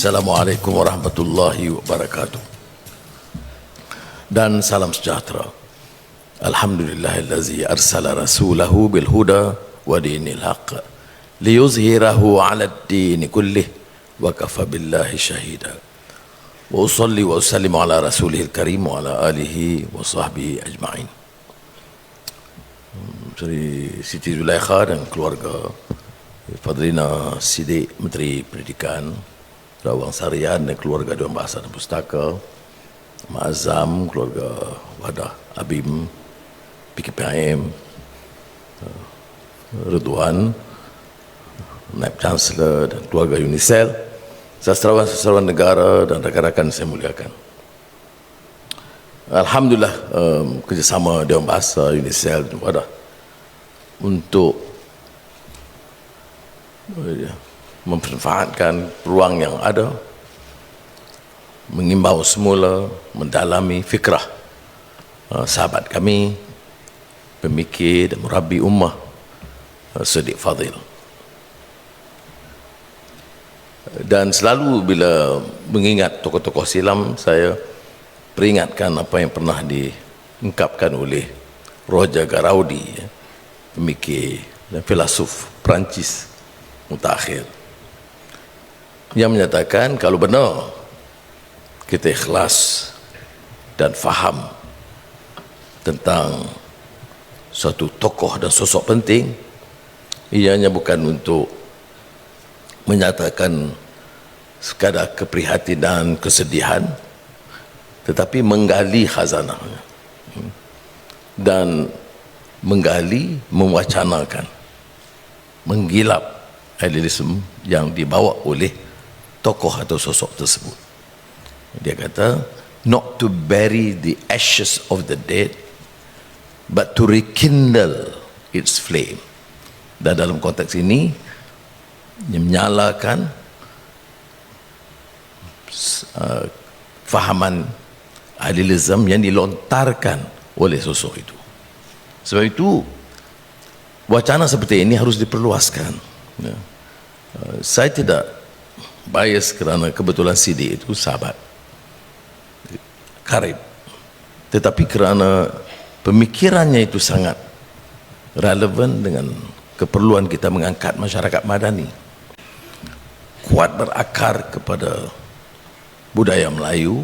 Assalamualaikum warahmatullahi wabarakatuh. Dan salam sejahtera. Alhamdulillahillazi arsala rasulahu bil huda wa dinil haqq liyuzhirahu 'ala ad-din kullih wa kafa billahi shahida. Wa usalli wa usallimu ala rasulihil karim wa ala alihi wa sahbihi ajma'in. Dari Siti Zulaikha dan keluarga, Fadlina Siddiq Menteri Pendidikan, Rawang Sarian dan keluarga Dewan Bahasa dan Pustaka, Mak Azam, keluarga Wadah Abim, PKPIM, Ridwan, Naib Chancellor dan keluarga UNICEF, sastrawan-sastrawan negara dan rakan-rakan saya muliakan. Alhamdulillah, kerjasama Dewan Bahasa, UNICEF dan Wadah untuk memanfaatkan peluang yang ada, mengimbau semula mendalami fikrah sahabat kami, pemikir dan murabbi ummah, Siddiq Fadil. Dan selalu bila mengingat tokoh-tokoh silam, saya peringatkan apa yang pernah diungkapkan oleh Roger Garaudi, pemikir dan filosof Perancis mutakhir, yang menyatakan kalau benar kita ikhlas dan faham tentang suatu tokoh dan sosok penting, ianya bukan untuk menyatakan sekadar keprihatinan, kesedihan, tetapi menggali khazanahnya dan menggali, mewacanakan, menggilap idealisme yang dibawa oleh tokoh atau sosok tersebut. Dia kata, not to bury the ashes of the dead, but to rekindle its flame. Dan dalam konteks ini, menyalakan fahaman idealisme yang dilontarkan oleh sosok itu. Sebab itu, wacana seperti ini harus diperluaskan. Ya. Saya tidak bias kerana kebetulan Siddiq itu sahabat karib, tetapi kerana pemikirannya itu sangat relevan dengan keperluan kita mengangkat masyarakat madani, kuat berakar kepada budaya Melayu,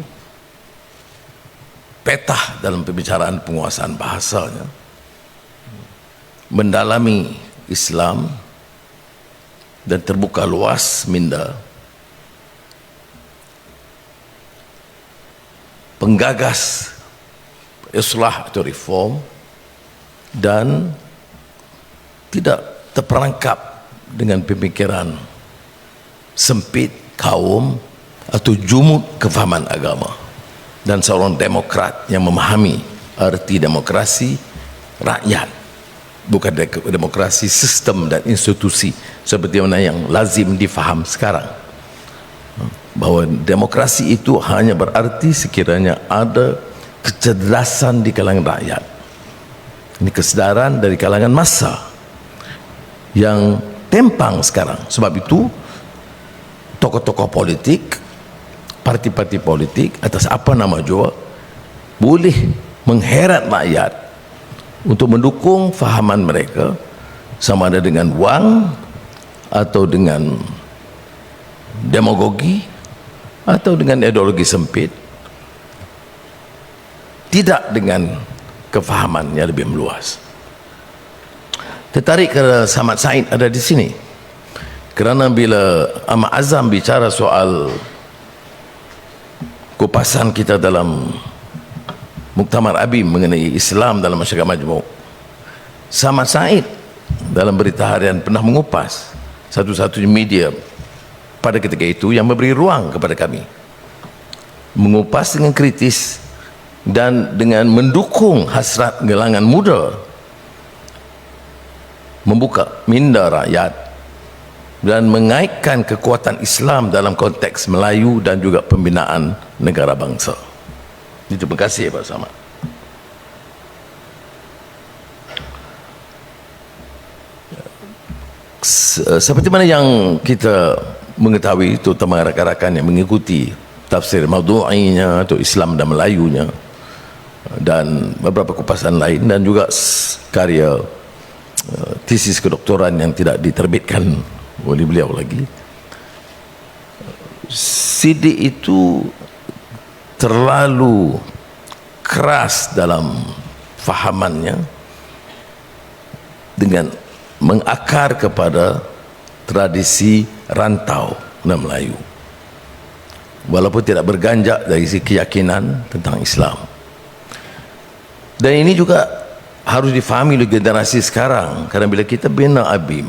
petah dalam pembicaraan penguasaan bahasanya, mendalami Islam dan terbuka luas minda, penggagas islah atau reform, dan tidak terperangkap dengan pemikiran sempit kaum atau jumud kefahaman agama, dan seorang demokrat yang memahami arti demokrasi rakyat, bukan demokrasi sistem dan institusi seperti mana yang lazim difaham sekarang, bahawa demokrasi itu hanya berarti sekiranya ada kecerdasan di kalangan rakyat. Ini kesedaran dari kalangan massa yang tempang sekarang. Sebab itu tokoh-tokoh politik, parti-parti politik atas apa nama jua boleh mengheret rakyat untuk mendukung fahaman mereka, sama ada dengan wang atau dengan demagogi atau dengan ideologi sempit, tidak dengan kefahaman yang lebih meluas. Tertarik kerana Samad Said ada di sini, kerana bila Ahmad Azam bicara soal kupasan kita dalam Muktamar Abim mengenai Islam dalam masyarakat majmuk, Samad Said dalam berita harian pernah mengupas, satu-satunya media pada ketika itu yang memberi ruang kepada kami mengupas dengan kritis dan dengan mendukung hasrat gelangan muda membuka minda rakyat dan mengaitkan kekuatan Islam dalam konteks Melayu dan juga pembinaan negara bangsa. Terima kasih Pak Samad. Seperti mana yang kita mengetahui, terutama rakan-rakan yang mengikuti tafsir Mawdu'inya atau Islam dan Melayunya dan beberapa kupasan lain, dan juga karya tesis kedoktoran yang tidak diterbitkan oleh beliau lagi. CD itu terlalu keras dalam fahamannya dengan mengakar kepada tradisi rantau dan Melayu, walaupun tidak berganjak dari sisi keyakinan tentang Islam. Dan ini juga harus difahami oleh generasi sekarang, kerana bila kita bina ABIM,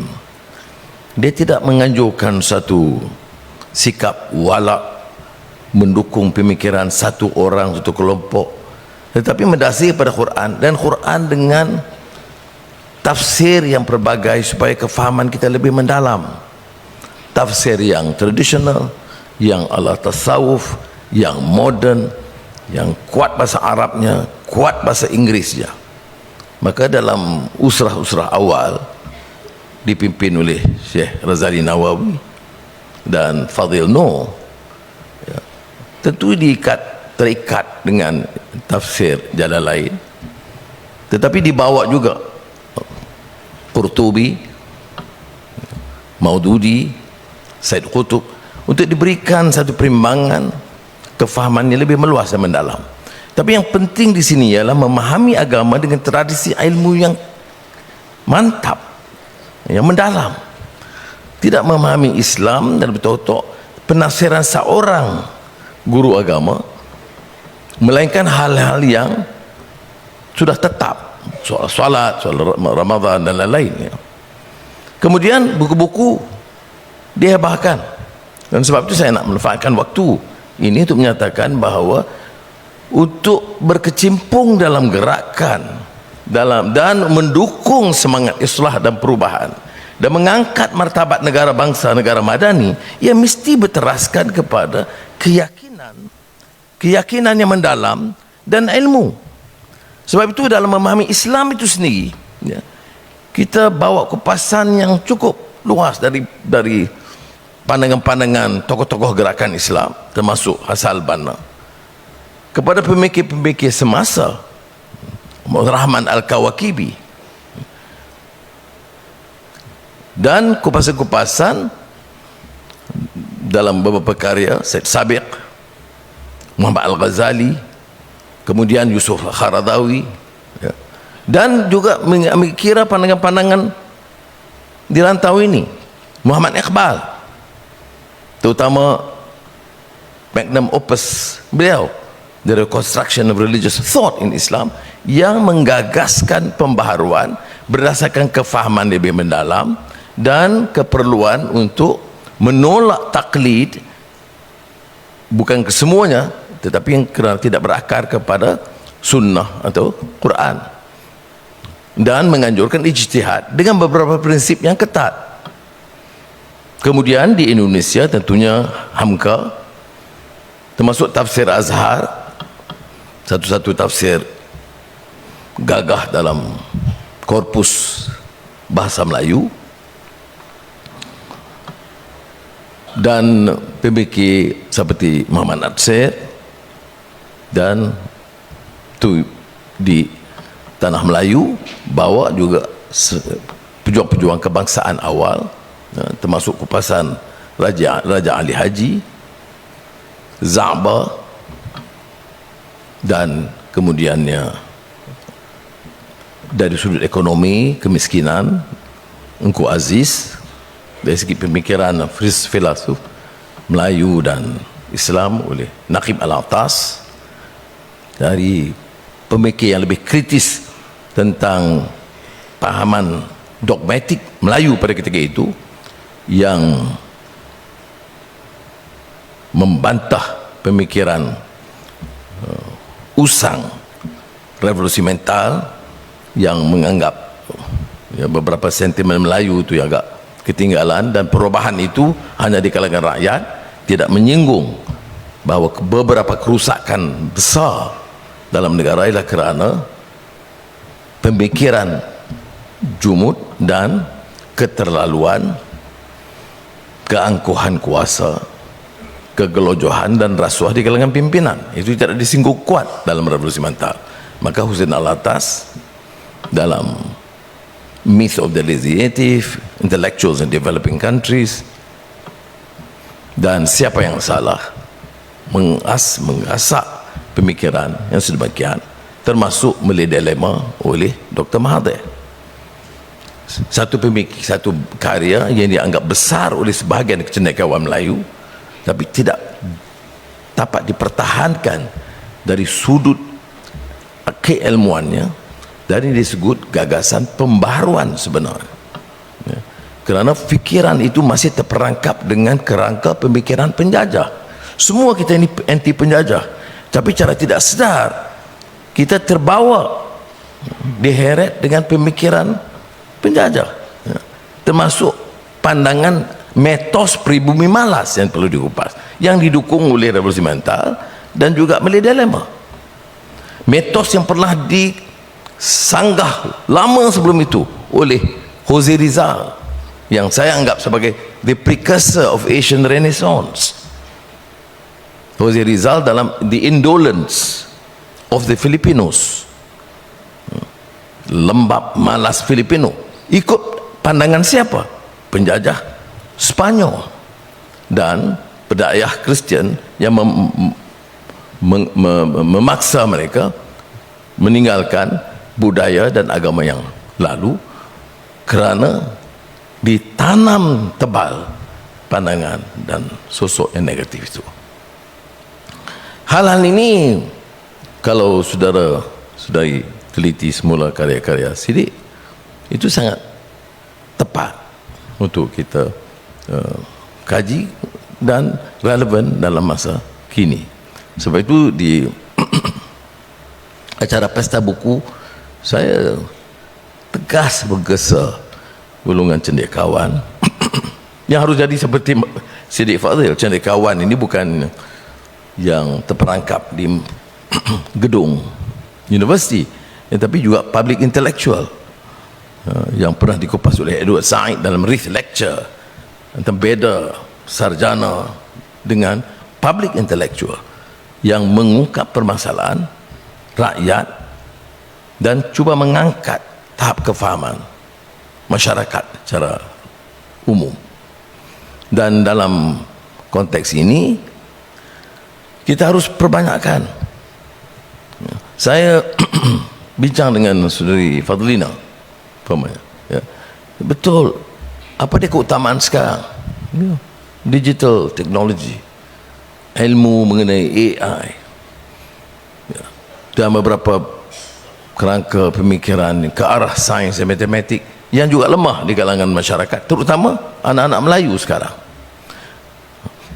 dia tidak menganjurkan satu sikap walak mendukung pemikiran satu orang, satu kelompok, tetapi mendasari pada Quran, dan Quran dengan tafsir yang pelbagai supaya kefahaman kita lebih mendalam. Tafsir yang tradisional, yang ala tasawuf, yang moden, yang kuat bahasa Arabnya, kuat bahasa Inggrisnya. Maka dalam usrah-usrah awal dipimpin oleh Syekh Razali Nawawi dan Fadil Noor, ya, tentu terikat dengan tafsir Jalalain, tetapi dibawa juga Qurtubi, Maududi, Said Qutb, untuk diberikan satu perimbangan kefahaman yang lebih meluas dan mendalam. Tapi yang penting di sini ialah memahami agama dengan tradisi ilmu yang mantap, yang mendalam. Tidak memahami Islam dan betul-betul penafsiran seorang guru agama, melainkan hal-hal yang sudah tetap, soal salat, soal Ramadan dan lain-lain, ya. Kemudian buku-buku dihebahkan, dan sebab itu saya nak manfaatkan waktu ini untuk menyatakan bahawa untuk berkecimpung dalam gerakan dan mendukung semangat islah dan perubahan dan mengangkat martabat negara bangsa, negara madani, ia mesti berteraskan kepada keyakinan yang mendalam dan ilmu. Sebab itu dalam memahami Islam itu sendiri, ya, kita bawa kupasan yang cukup luas dari pandangan-pandangan tokoh-tokoh gerakan Islam, termasuk Hassan al-Banna, kepada pemikir-pemikir semasa, Rahman al-Kawakibi, dan kupasan-kupasan dalam beberapa karya Syed Sabiq, Muhammad Al-Ghazali, kemudian Yusuf Kharadawi, ya, dan juga mengikira pandangan-pandangan di rantau ini, Muhammad Iqbal, terutama magnum opus beliau, The Reconstruction of Religious Thought in Islam, yang menggagaskan pembaharuan berdasarkan kefahaman lebih mendalam dan keperluan untuk menolak taklid, bukan kesemuanya, tetapi yang kerana tidak berakar kepada sunnah atau Quran, dan menganjurkan ijtihad dengan beberapa prinsip yang ketat. Kemudian di Indonesia tentunya Hamka, termasuk tafsir Azhar, satu-satu tafsir gagah dalam korpus bahasa Melayu, dan pemikir seperti Muhammad Natsir, dan tu di tanah Melayu bawa juga pejuang-pejuang kebangsaan awal, termasuk kupasan Raja Ali Haji, Za'ba, dan kemudiannya dari sudut ekonomi, kemiskinan, Engku Aziz, dari segi pemikiran filsuf Melayu dan Islam oleh Naqib Al-Atas, dari pemikir yang lebih kritis tentang pahaman dogmatik Melayu pada ketika itu, yang membantah pemikiran usang revolusi mental, yang menganggap, ya, beberapa sentimen Melayu itu yang agak ketinggalan, dan perubahan itu hanya di kalangan rakyat, tidak menyinggung bahawa beberapa kerusakan besar dalam negara ialah kerana pemikiran jumud dan keterlaluan keangkuhan kuasa, kegelojohan dan rasuah di kalangan pimpinan. Itu tidak disinggung kuat dalam revolusi mental. Maka Hussein Alatas dalam Myth of the Laziative, Intellectuals in Developing Countries, dan siapa yang salah mengasak pemikiran yang sedemikian, termasuk melihat dilema oleh Dr. Mahathir. Satu karya yang dianggap besar oleh sebahagian cendekiawan Melayu, tapi tidak dapat dipertahankan dari sudut keilmuannya, dari disebut gagasan pembaharuan sebenarnya, ya. Kerana fikiran itu masih terperangkap dengan kerangka pemikiran penjajah. Semua kita ini anti penjajah, tapi cara tidak sedar kita terbawa diheret dengan pemikiran penjajah, ya. Termasuk pandangan metos pribumi malas yang perlu dikupas, yang didukung oleh revolusi mental dan juga melihat dilema. Metos yang pernah disanggah lama sebelum itu oleh Jose Rizal, yang saya anggap sebagai the precursor of Asian Renaissance. Jose Rizal dalam The Indolence of the Filipinos, lembab malas Filipino, ikut pandangan siapa? Penjajah Spanyol dan pedayah Kristian yang memaksa mereka meninggalkan budaya dan agama yang lalu kerana ditanam tebal pandangan dan sosok yang negatif itu. Hal-hal ini kalau saudara sudah teliti semula karya-karya Siddiq, itu sangat tepat untuk kita kaji dan relevan dalam masa kini. Sebab itu di acara pesta buku saya tegas bergesa golongan cendekiawan yang harus jadi seperti Siddiq Fadzil. Cendekiawan ini bukan yang terperangkap di gedung universiti, tetapi juga public intellectual, yang pernah dikupas oleh Edward Said dalam Reith Lecture tentang beda sarjana dengan public intellectual yang mengungkap permasalahan rakyat dan cuba mengangkat tahap kefahaman masyarakat secara umum. Dan dalam konteks ini kita harus perbanyakkan. Saya bincang dengan saudari Fadlina, ya, betul, apa dia keutamaan sekarang? Ya, digital technology, ilmu mengenai AI, ya, dan beberapa kerangka pemikiran ke arah sains dan matematik yang juga lemah di kalangan masyarakat, terutama anak-anak Melayu sekarang.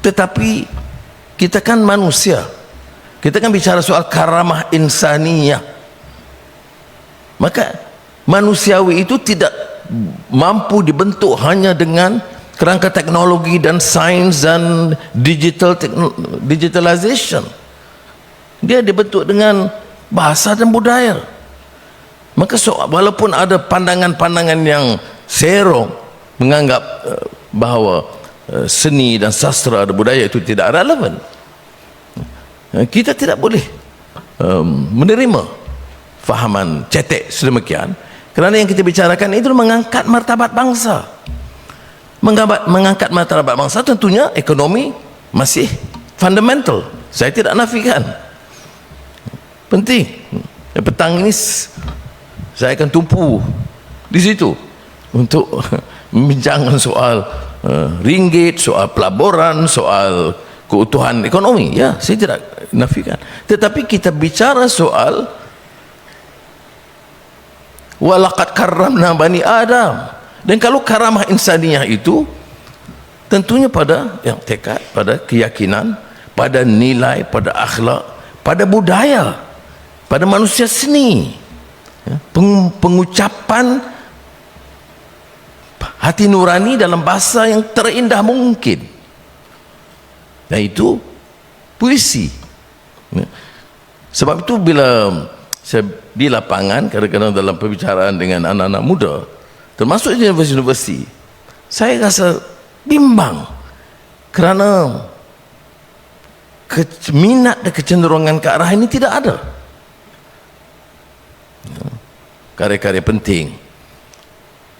Tetapi kita kan manusia, kita kan bicara soal karamah insaniyah, maka manusiawi itu tidak mampu dibentuk hanya dengan kerangka teknologi dan sains dan digitalization. Dia dibentuk dengan bahasa dan budaya. Maka walaupun ada pandangan-pandangan yang serong menganggap bahawa seni dan sastra dan budaya itu tidak relevan, kita tidak boleh menerima fahaman cetek sedemikian, kerana yang kita bicarakan itu mengangkat martabat bangsa. Mengangkat martabat bangsa tentunya ekonomi masih fundamental, saya tidak nafikan, penting. Petang ini saya akan tumpu di situ untuk membincangkan soal ringgit, soal pelaburan, soal keutuhan ekonomi. Ya, saya tidak nafikan. Tetapi kita bicara soal walaqad karramna bani Adam. Dan kalau karamah insaniyah itu tentunya pada yang tekad, pada keyakinan, pada nilai, pada akhlak, pada budaya, pada manusia seni, ya, pengucapan hati nurani dalam bahasa yang terindah mungkin, yaitu puisi. Ya. Sebab itu bila saya di lapangan, kadang-kadang dalam perbicaraan dengan anak-anak muda, termasuk di universiti, saya rasa bimbang Kerana minat dan kecenderungan ke arah ini tidak ada. Karya-karya penting,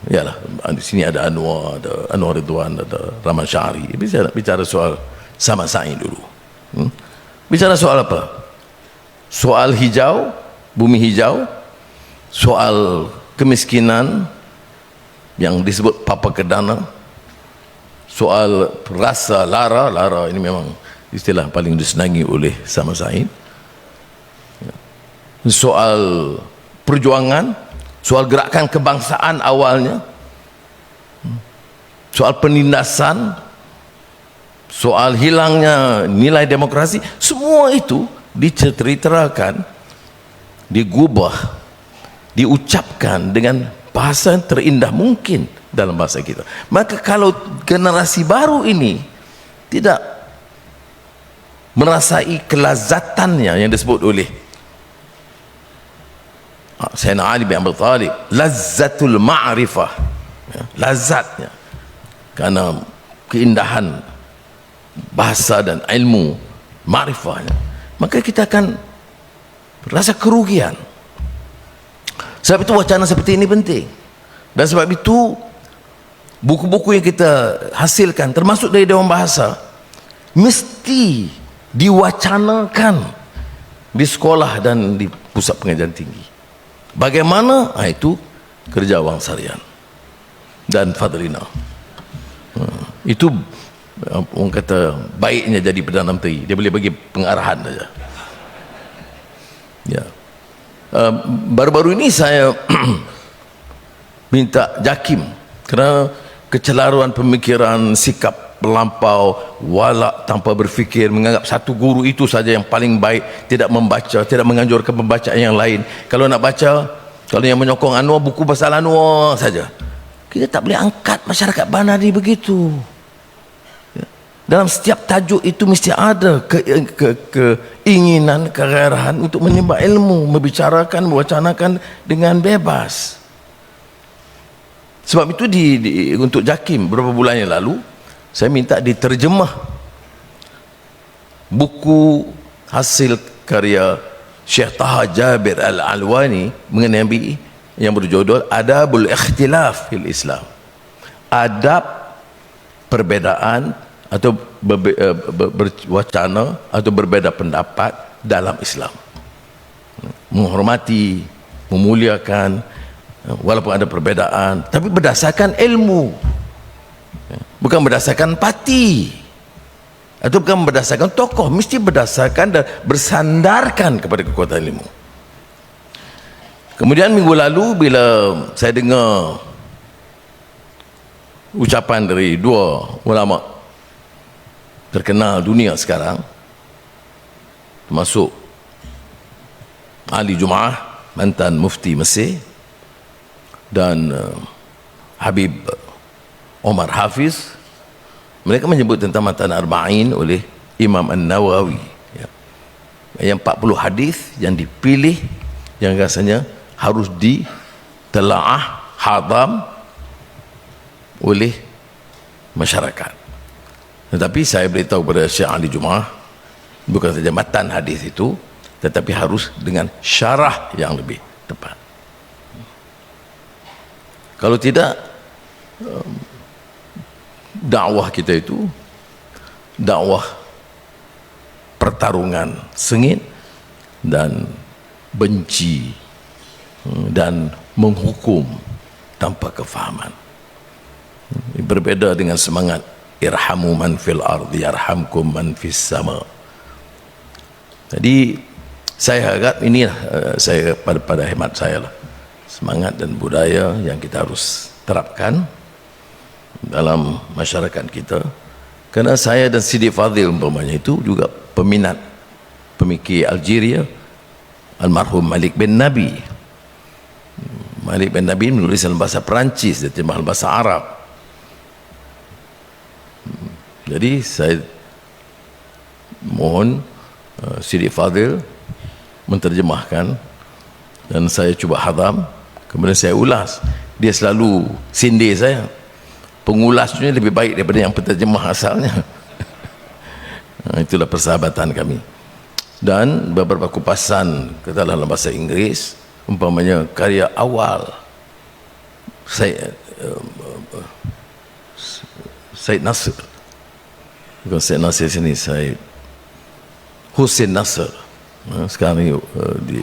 yalah, di sini ada Anwar Ridwan, ada Rahman Syahri. Bicara soal Samad Said dulu. Bicara soal apa? Soal hijau, bumi hijau, soal kemiskinan yang disebut papa kedana, soal rasa lara ini memang istilah paling disenangi oleh Samad Said. Soal perjuangan, soal gerakan kebangsaan awalnya, soal penindasan, soal hilangnya nilai demokrasi, semua itu diceritakan, digubah, diucapkan dengan bahasa yang terindah mungkin dalam bahasa kita. Maka kalau generasi baru ini tidak merasai kelazatannya yang disebut oleh Sayyidina Ali bin Abi Thalib, lazzatul ma'rifah, lazatnya karena keindahan bahasa dan ilmu ma'rifahnya, maka kita akan rasa kerugian. Sebab itu wacana seperti ini penting, dan sebab itu buku-buku yang kita hasilkan termasuk dari Dewan Bahasa mesti diwacanakan di sekolah dan di pusat pengajian tinggi. Bagaimana? Itu kerja Wang Sarian dan Fadlina. Itu orang kata baiknya jadi Perdana Menteri, dia boleh bagi pengarahan saja. Ya. Baru-baru ini saya minta JAKIM kerana kecelaruan pemikiran, sikap terlampau, walak tanpa berfikir, menganggap satu guru itu saja yang paling baik, tidak membaca, tidak menganjurkan pembacaan yang lain. Kalau nak baca, kalau yang menyokong Anwar, buku pasal Anwar saja. Kita tak boleh angkat masyarakat Banadi begitu. Dalam setiap tajuk itu mesti ada keinginan, kegairahan untuk menimba ilmu, membicarakan, mewacanakan dengan bebas. Sebab itu untuk JAKIM beberapa bulan yang lalu saya minta diterjemah buku hasil karya Syekh Taha Jabir Al-Alwani mengenai MBE yang berjudul Adabul Ikhtilaf fil Islam, adab perbedaan atau berwacana atau berbeda pendapat dalam Islam, menghormati, memuliakan walaupun ada perbedaan, tapi berdasarkan ilmu, bukan berdasarkan parti atau bukan berdasarkan tokoh, mesti berdasarkan dan bersandarkan kepada kekuatan ilmu. Kemudian minggu lalu bila saya dengar ucapan dari dua ulama terkenal dunia sekarang, termasuk Ali Jumaah, mantan mufti Mesir, dan Habib Omar Hafiz, mereka menyebut tentang matan Arba'in oleh Imam An-Nawawi, ya. Yang 40 hadis yang dipilih yang rasanya harus ditelaah, hadam oleh masyarakat. Tetapi saya beritahu kepada Syekh Ali Jumaah, bukan saja matan hadis itu, tetapi harus dengan syarah yang lebih tepat. Kalau tidak, dakwah kita itu dakwah pertarungan sengit dan benci dan menghukum tanpa kefahaman. Berbeda dengan semangat irhamu man fil ardi yarhamkum man fis sama. Jadi saya harap ini saya pada hemat saya lah, semangat dan budaya yang kita harus terapkan dalam masyarakat kita. Kerana saya dan Sidi Fadil umpamanya itu juga peminat pemikir Algeria, almarhum Malik bin Nabi. Malik bin Nabi menulis dalam bahasa Perancis dan terjemah dalam bahasa Arab. Jadi saya mohon Sidi Fadil menterjemahkan dan saya cuba hadam, kemudian saya ulas. Dia selalu sindir saya, pengulasnya lebih baik daripada yang penterjemah asalnya. Itulah persahabatan kami. Dan beberapa kupasan ke dalam bahasa Inggris, umpamanya karya awal Syed Nasr, bukan Syed Nasr sini, Syed Hussein Nasr, sekarang ni di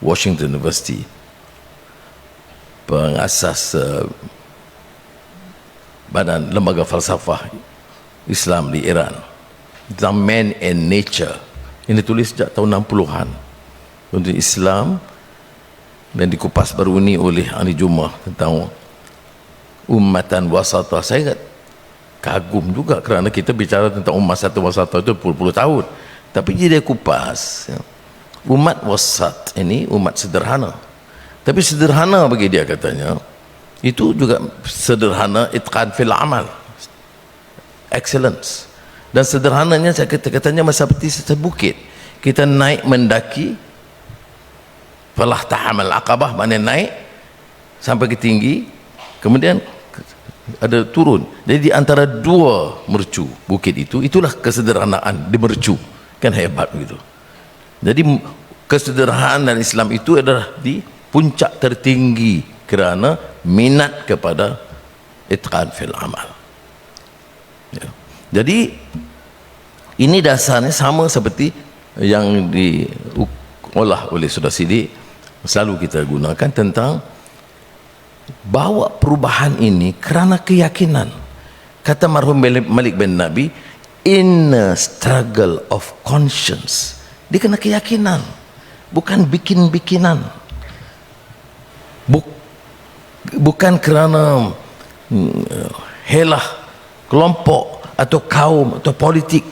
Washington University, pengasas badan lembaga falsafah Islam di Iran, tentang Man and Nature. Ini tulis sejak tahun 60-an untuk Islam, dan dikupas baru ini oleh Ahli Jummah tentang ummatan wasata. Saya kagum juga kerana kita bicara tentang umat satu wasata itu puluh-puluh tahun, tapi dia kupas umat wasat ini umat sederhana, tapi sederhana bagi dia katanya itu juga sederhana itqan fil amal, excellence. Dan sederhananya saya katanya seperti sebukit kita naik mendaki, falah tahamal aqabah, mana naik sampai ke tinggi, kemudian ada turun. Jadi di antara dua mercu bukit itu, itulah kesederhanaan di mercu, kan hebat begitu. Jadi kesederhanaan Islam itu adalah di puncak tertinggi kerana minat kepada itqan fil amal. Ya. Jadi ini dasarnya sama seperti yang diolah oleh Saudara Sidik, selalu kita gunakan tentang bawa perubahan ini kerana keyakinan. Kata marhum Malik bin Nabi, inner struggle of conscience. Dia kena keyakinan, bukan bikin-bikinan, bukan kerana helah kelompok atau kaum atau politik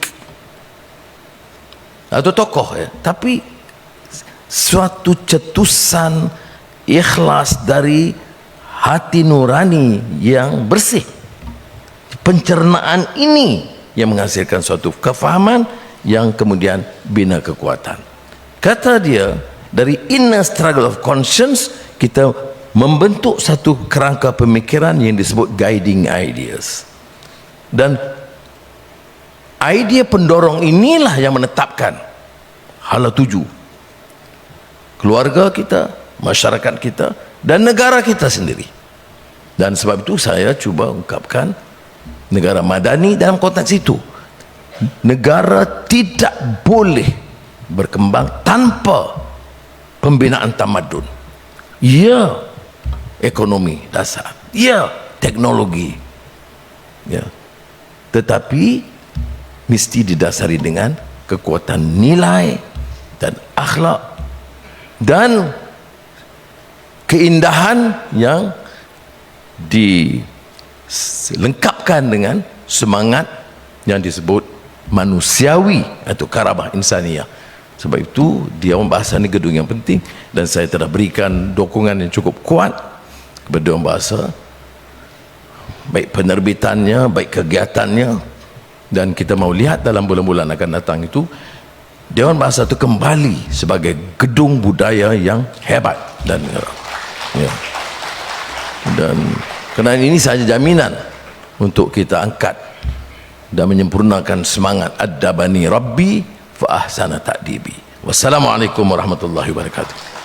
atau tokoh, tapi suatu cetusan ikhlas dari hati nurani yang bersih. Pencernaan ini yang menghasilkan suatu kefahaman yang kemudian bina kekuatan. Kata dia, dari inner struggle of conscience kita membentuk satu kerangka pemikiran yang disebut guiding ideas, dan idea pendorong inilah yang menetapkan hala tuju keluarga kita, masyarakat kita, dan negara kita sendiri. Dan sebab itu saya cuba ungkapkan negara madani dalam konteks itu. Negara tidak boleh berkembang tanpa pembinaan tamadun. Ya, ekonomi dasar, ya, teknologi, ya, tetapi mesti didasari dengan kekuatan nilai dan akhlak dan keindahan yang dilengkapkan dengan semangat yang disebut manusiawi atau karamah insaniyah. Sebab itu dia membahas ini gedung yang penting, dan saya telah berikan dukungan yang cukup kuat kepada Dewan Bahasa, baik penerbitannya, baik kegiatannya, dan kita mau lihat dalam bulan-bulan akan datang itu Dewan Bahasa itu kembali sebagai gedung budaya yang hebat dan ya. Dan kerana ini sahaja jaminan untuk kita angkat dan menyempurnakan semangat adabani rabbi fa ahsana ta'dibi. Wassalamualaikum warahmatullahi wabarakatuh.